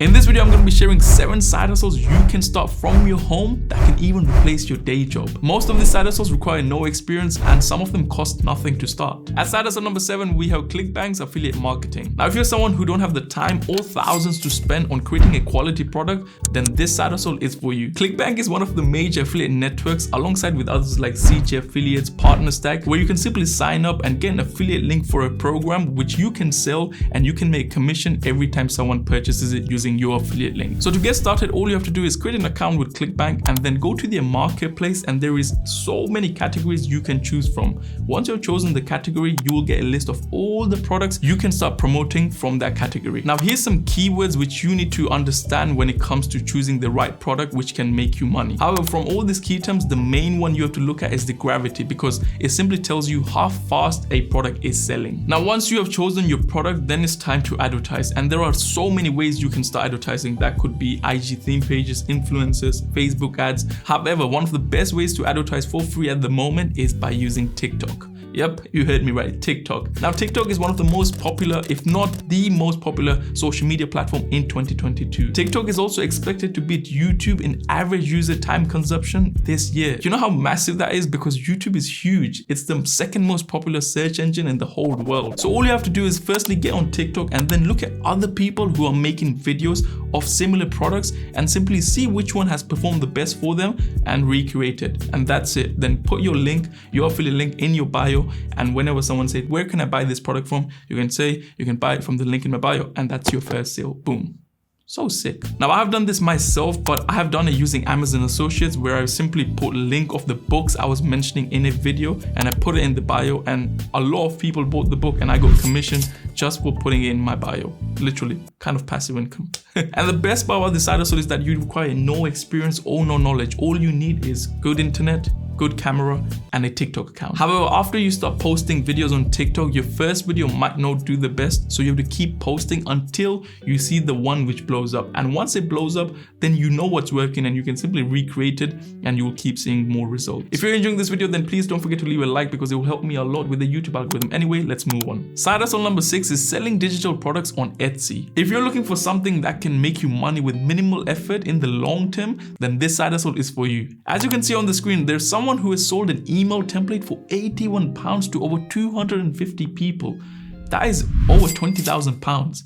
In this video, I'm going to be sharing 7 side hustles you can start from your home that can even replace your day job. Most of these side hustles require no experience and some of them cost nothing to start. At side hustle number 7, we have ClickBank's affiliate marketing. Now, if you're someone who don't have the time or thousands to spend on creating a quality product, then this side hustle is for you. ClickBank is one of the major affiliate networks alongside with others like CG Affiliates, PartnerStack, where you can simply sign up and get an affiliate link for a program which you can sell and you can make commission every time someone purchases it using your affiliate link. So to get started, all you have to do is create an account with ClickBank and then go to their marketplace, and there is so many categories you can choose from. Once you've chosen the category, you will get a list of all the products you can start promoting from that category. Now here's some keywords which you need to understand when it comes to choosing the right product which can make you money. However, from all these key terms, the main one you have to look at is the gravity, because it simply tells you how fast a product is selling. Now once you have chosen your product, then it's time to advertise, and there are so many ways you can start advertising. That could be IG theme pages, influencers, Facebook ads. However, one of the best ways to advertise for free at the moment is by using TikTok. Yep, you heard me right, TikTok. Now, TikTok is one of the most popular, if not the most popular, social media platform in 2022. TikTok is also expected to beat YouTube in average user time consumption this year. Do you know how massive that is? Because YouTube is huge. It's the second most popular search engine in the whole world. So all you have to do is firstly get on TikTok and then look at other people who are making videos of similar products and simply see which one has performed the best for them and recreate it. And that's it. Then put your link, your affiliate link in your bio, and whenever someone says, where can I buy this product from? You can say, you can buy it from the link in my bio, and that's your first sale. Boom. So sick. Now, I have done this myself, but I have done it using Amazon Associates, where I simply put a link of the books I was mentioning in a video and I put it in the bio, and a lot of people bought the book and I got commissioned just for putting it in my bio. Literally, kind of passive income. And the best part about this side hustle is that you require no experience or no knowledge. All you need is good internet, good camera, and a TikTok account. However, after you start posting videos on TikTok, your first video might not do the best, so you have to keep posting until you see the one which blows up. And once it blows up, then you know what's working and you can simply recreate it and you will keep seeing more results. If you're enjoying this video, then please don't forget to leave a like, because it will help me a lot with the YouTube algorithm. Anyway, let's move on. Side hustle number 6 is selling digital products on Etsy. If you're looking for something that can make you money with minimal effort in the long term, then this side hustle is for you. As you can see on the screen, there's someone who has sold an email template for £81 to over 250 people. That is over £20,000.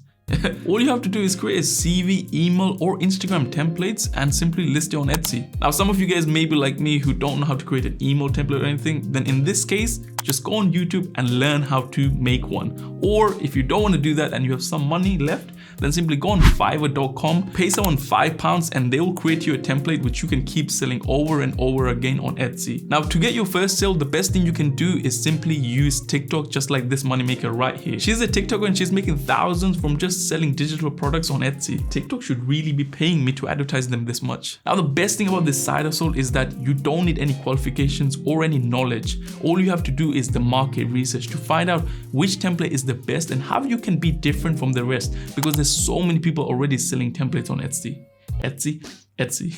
All you have to do is create a CV, email, or Instagram templates and simply list it on Etsy. Now, some of you guys may be like me who don't know how to create an email template or anything. Then in this case, just go on YouTube and learn how to make one. Or if you don't want to do that and you have some money left, then simply go on Fiverr.com, pay someone £5 and they will create you a template which you can keep selling over and over again on Etsy. Now, to get your first sale, the best thing you can do is simply use TikTok, just like this moneymaker right here. She's a TikToker and she's making thousands from just selling digital products on Etsy. TikTok should really be paying me to advertise them this much. Now, the best thing about this side hustle is that you don't need any qualifications or any knowledge. All you have to do is the market research to find out which template is the best and how you can be different from the rest, because there's so many people already selling templates on Etsy. Etsy.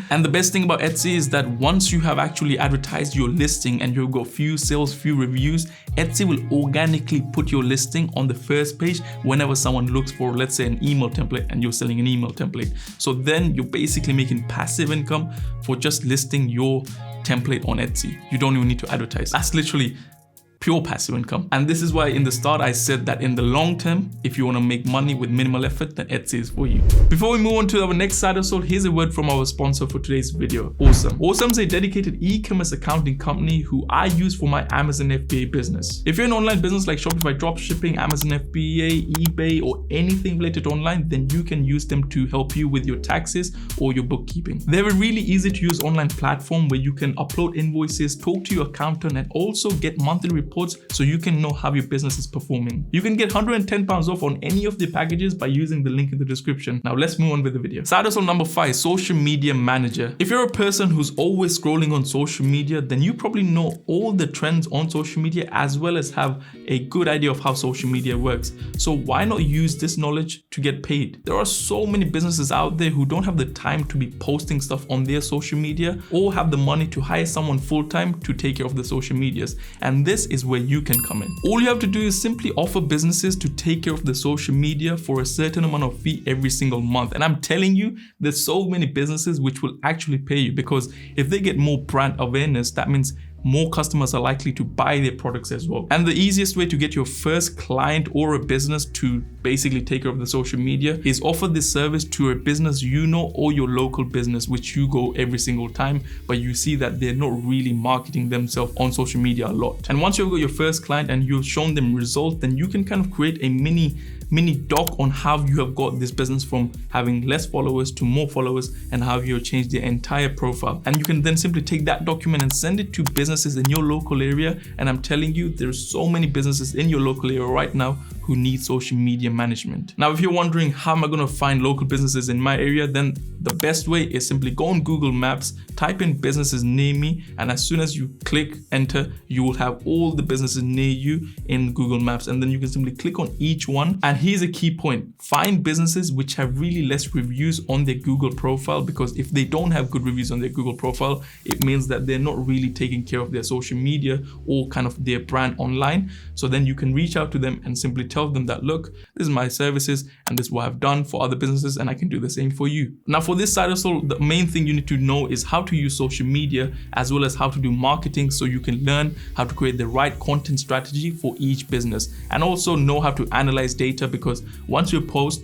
And the best thing about Etsy is that once you have actually advertised your listing and you've got few sales, few reviews, Etsy will organically put your listing on the first page whenever someone looks for, let's say, an email template and you're selling an email template. So then you're basically making passive income for just listing your template on Etsy. You don't even need to advertise. That's literally pure passive income. And this is why in the start I said that in the long term, if you want to make money with minimal effort, then Etsy is for you. Before we move on to our next side hustle, here's a word from our sponsor for today's video, Awesome. Awesome is a dedicated e-commerce accounting company who I use for my Amazon FBA business. If you're an online business like Shopify dropshipping, Amazon FBA, eBay, or anything related to online, then you can use them to help you with your taxes or your bookkeeping. They have a really easy to use online platform where you can upload invoices, talk to your accountant, and also get monthly reports so you can know how your business is performing. You can get £110 off on any of the packages by using the link in the description. Now let's move on with the video. Side hustle number 5, social media manager. If you're a person who's always scrolling on social media, then you probably know all the trends on social media as well as have a good idea of how social media works. So why not use this knowledge to get paid? There are so many businesses out there who don't have the time to be posting stuff on their social media or have the money to hire someone full-time to take care of the social medias. And this is is where you can come in. All you have to do is simply offer businesses to take care of the social media for a certain amount of fee every single month. And I'm telling you, there's so many businesses which will actually pay you, because if they get more brand awareness, that means more customers are likely to buy their products as well. And the easiest way to get your first client or a business to basically take care of the social media is offer this service to a business you know, or your local business which you go every single time, but you see that they're not really marketing themselves on social media a lot. And once you've got your first client and you've shown them results, then you can kind of create a mini doc on how you have got this business from having less followers to more followers, and how you have changed their entire profile. And you can then simply take that document and send it to businesses in your local area. And I'm telling you, there's so many businesses in your local area right now who need social media management. Now, if you're wondering how am I going to find local businesses in my area, then the best way is simply go on Google Maps, type in businesses near me, and as soon as you click enter, you will have all the businesses near you in Google Maps, and then you can simply click on each one. And here's a key point: find businesses which have really less reviews on their Google profile, because if they don't have good reviews on their Google profile, it means that they're not really taking care of their social media or kind of their brand online. So then you can reach out to them and simply tell them that, look, this is my services and this is what I've done for other businesses, and I can do the same for you. Now, for this side hustle, the main thing you need to know is how to use social media, as well as how to do marketing, so you can learn how to create the right content strategy for each business, and also know how to analyze data, because once you post,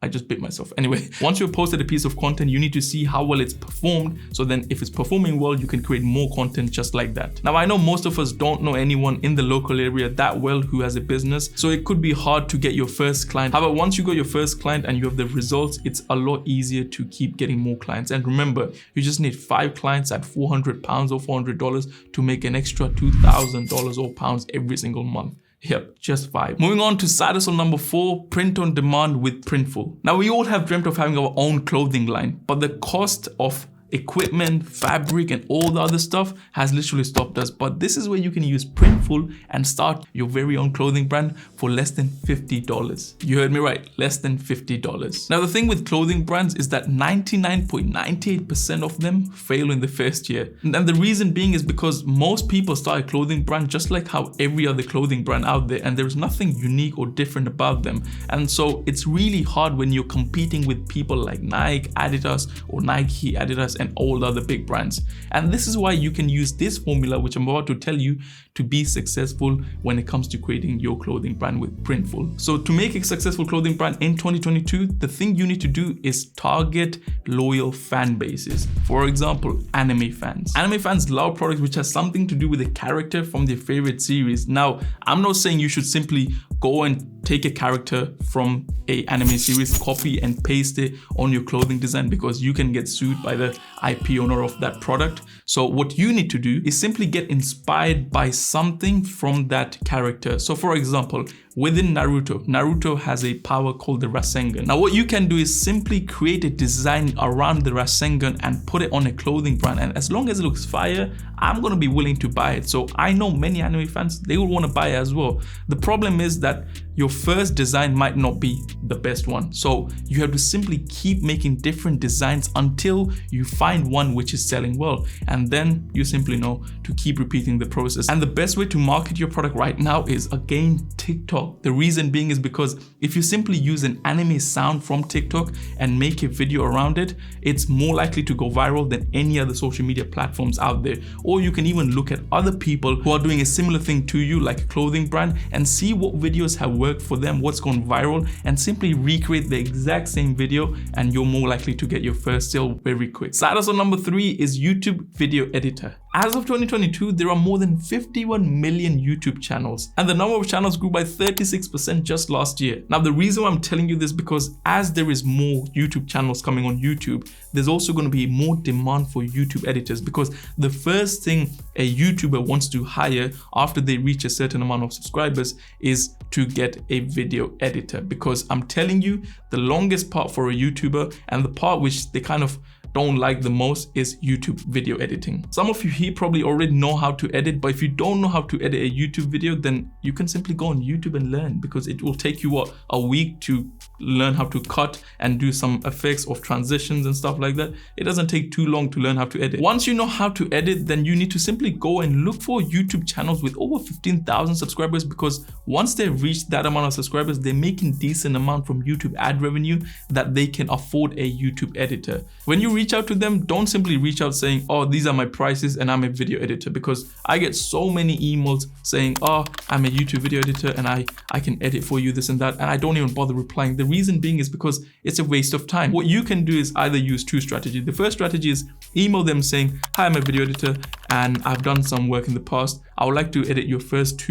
I just bit myself. Anyway, once you've posted a piece of content, you need to see how well it's performed. So then if it's performing well, you can create more content just like that. Now, I know most of us don't know anyone in the local area that well who has a business, so it could be hard to get your first client. However, once you got your first client and you have the results, it's a lot easier to keep getting more clients. And remember, you just need 5 clients at £400 or $400 to make an extra $2,000 or pounds every single month. Yep, just 5. Moving on to side hustle number 4, print on demand with Printful. Now, we all have dreamt of having our own clothing line, but the cost of equipment, fabric, and all the other stuff has literally stopped us. But this is where you can use Printful and start your very own clothing brand for less than $50. You heard me right, less than $50. Now, the thing with clothing brands is that 99.98% of them fail in the first year. And the reason being is because most people start a clothing brand just like how every other clothing brand out there, and there's nothing unique or different about them. And so it's really hard when you're competing with people like Nike, Adidas, or Nike, Adidas, and all the other big brands. And this is why you can use this formula, which I'm about to tell you, to be successful when it comes to creating your clothing brand with Printful. So to make a successful clothing brand in 2022, the thing you need to do is target loyal fan bases. For example, anime fans. Anime fans love products which has something to do with a character from their favorite series. Now, I'm not saying you should simply go and take a character from a anime series, copy and paste it on your clothing design, because you can get sued by the IP owner of that product. So what you need to do is simply get inspired by something from that character. So for example, within Naruto has a power called the Rasengan. Now what you can do is simply create a design around the Rasengan and put it on a clothing brand. And as long as it looks fire, I'm gonna be willing to buy it. So I know many anime fans, they will wanna buy it as well. The problem is that your first design might not be the best one. So you have to simply keep making different designs until you find one which is selling well. And then you simply know to keep repeating the process. And the best way to market your product right now is, again, TikTok. The reason being is because if you simply use an anime sound from TikTok and make a video around it, it's more likely to go viral than any other social media platforms out there. Or you can even look at other people who are doing a similar thing to you, like a clothing brand, and see what videos have worked for them, what's gone viral, and simply recreate the exact same video, and you're more likely to get your first sale very quick. Side hustle number 3 is YouTube video editor. As of 2022, there are more than 51 million YouTube channels, and the number of channels grew by 36% just last year. Now, the reason why I'm telling you this, because as there is more YouTube channels coming on YouTube, there's also going to be more demand for YouTube editors, because the first thing a YouTuber wants to hire after they reach a certain amount of subscribers is to get a video editor. Because I'm telling you, the longest part for a YouTuber, and the part which they kind of don't like the most, is YouTube video editing. Some of you here probably already know how to edit, but if you don't know how to edit a YouTube video, then you can simply go on YouTube and learn, because it will take you a week to learn how to cut and do some effects of transitions and stuff like that. It doesn't take too long to learn how to edit. Once you know how to edit, then you need to simply go and look for YouTube channels with over 15,000 subscribers, because once they've reached that amount of subscribers, they're making decent amount from YouTube ad revenue that they can afford a YouTube editor. When you reach out to them, don't simply reach out saying, oh, these are my prices and I'm a video editor, because I get so many emails saying, oh, I'm a YouTube video editor and I can edit for you this and that, and I don't even bother replying. The reason being is because it's a waste of time. What you can do is either use two strategies. The first strategy is email them saying, hi, I'm a video editor and I've done some work in the past. I would like to edit your first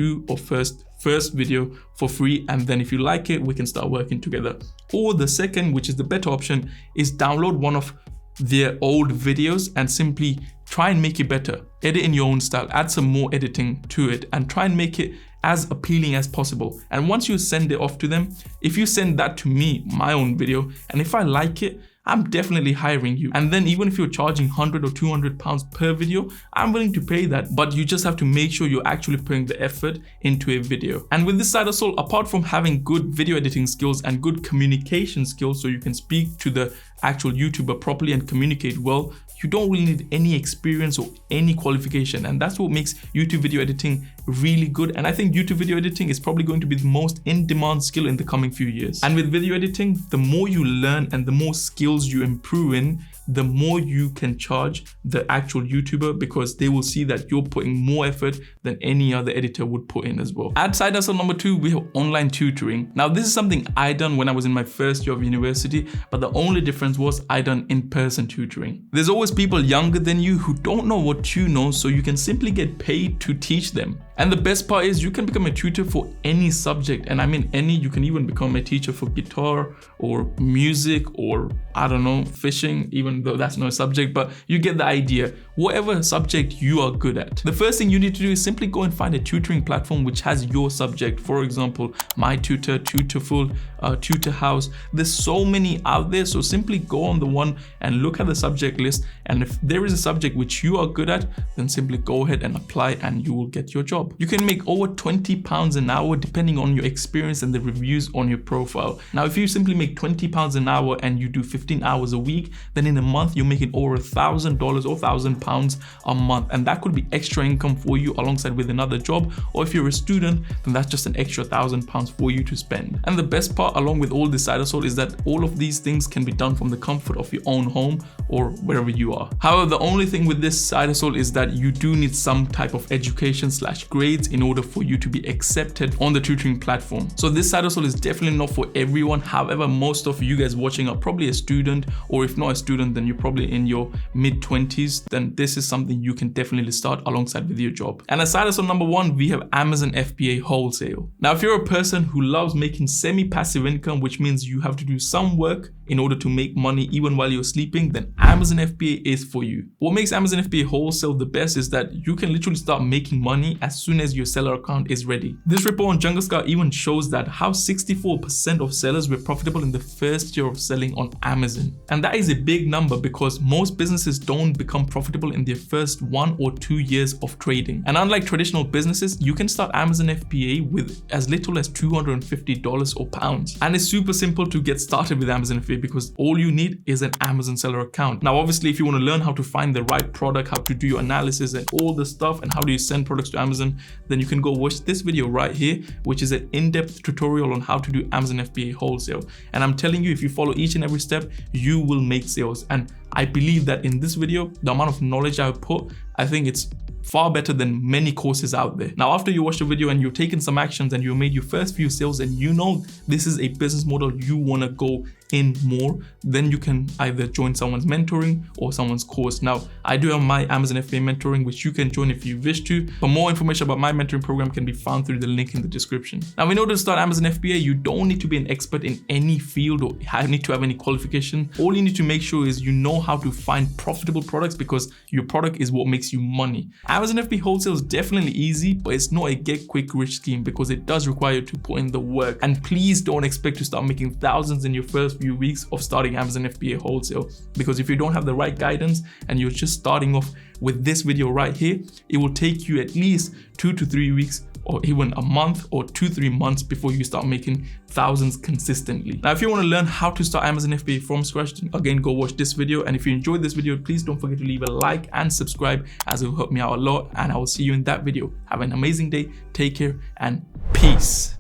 video for free, and then if you like it, we can start working together. Or the second, which is the better option, is download one of their old videos and simply try and make it better. Edit in your own style, add some more editing to it, and try and make it as appealing as possible. And once you send it off to them, if you send that to me, my own video, and if I like it, I'm definitely hiring you. And then even if you're charging 100 or 200 pounds per video, I'm willing to pay that. But you just have to make sure you're actually putting the effort into a video. And with this side hustle, apart from having good video editing skills and good communication skills, so you can speak to the actual YouTuber properly and communicate well, you don't really need any experience or any qualification. And that's what makes YouTube video editing really good. And I think YouTube video editing is probably going to be the most in-demand skill in the coming few years. And with video editing, the more you learn and the more skills you improve in, the more you can charge the actual YouTuber, because they will see that you're putting more effort than any other editor would put in as well. At side hustle number 2, we have online tutoring. Now, this is something I done when I was in my first year of university, but the only difference was I done in-person tutoring. There's always people younger than you who don't know what you know, so you can simply get paid to teach them. And the best part is you can become a tutor for any subject. And I mean any, you can even become a teacher for guitar or music or, I don't know, fishing, even though that's not a subject, but you get the idea. Whatever subject you are good at. The first thing you need to do is simply go and find a tutoring platform which has your subject. For example, MyTutor, Tutorful, Tutor House. There's so many out there, so simply go on the one and look at the subject list. And if there is a subject which you are good at, then simply go ahead and apply and you will get your job. You can make over £20 an hour depending on your experience and the reviews on your profile. Now, if you simply make £20 an hour and you do 15 hours a week, then in a month you're making over $1,000 or £1,000 a month, and that could be extra income for you alongside with another job. Or if you're a student, then that's just an extra £1,000 for you to spend. And the best part along with all this side hustle is that all of these things can be done from the comfort of your own home or wherever you are. However, the only thing with this side hustle is that you do need some type of education / grades in order for you to be accepted on the tutoring platform. So this side hustle is definitely not for everyone. However, most of you guys watching are probably a student, or if not a student, then you're probably in your mid-20s. Then this is something you can definitely start alongside with your job. And as side hustle number 1, we have Amazon FBA wholesale. Now, if you're a person who loves making semi-passive income, which means you have to do some work in order to make money even while you're sleeping, then Amazon FBA is for you. What makes Amazon FBA wholesale the best is that you can literally start making money as soon as your seller account is ready. This report on Jungle Scout even shows that how 64% of sellers were profitable in the first year of selling on Amazon. And that is a big number because most businesses don't become profitable in their first 1 or 2 years of trading. And unlike traditional businesses, you can start Amazon FBA with as little as $250 or pounds. And it's super simple to get started with Amazon FBA because all you need is an Amazon seller account. Now, obviously, if you want to learn how to find the right product, how to do your analysis and all the stuff, and how do you send products to Amazon, then you can go watch this video right here, which is an in-depth tutorial on how to do Amazon FBA wholesale. And I'm telling you, if you follow each and every step, you will make sales. And I believe that in this video, the amount of knowledge I put, I think it's far better than many courses out there. Now, after you watch the video and you've taken some actions and you made your first few sales and you know this is a business model you want to go in more, then you can either join someone's mentoring or someone's course. Now, I do have my Amazon FBA mentoring, which you can join if you wish to. For more information about my mentoring program can be found through the link in the description. Now, in order to start Amazon FBA, you don't need to be an expert in any field or need to have any qualification. All you need to make sure is you know how to find profitable products, because your product is what makes you money. Amazon FBA wholesale is definitely easy, but it's not a get quick rich scheme because it does require you to put in the work. And please don't expect to start making thousands in your first few weeks of starting Amazon FBA wholesale, because if you don't have the right guidance and you're just starting off with this video right here, it will take you at least 2 to 3 weeks or even a month or 2-3 months before you start making thousands consistently. Now, if you want to learn how to start Amazon FBA from scratch, again, go watch this video. And if you enjoyed this video, please don't forget to leave a like and subscribe, as it will help me out a lot. And I will see you in that video. Have an amazing day. Take care and peace.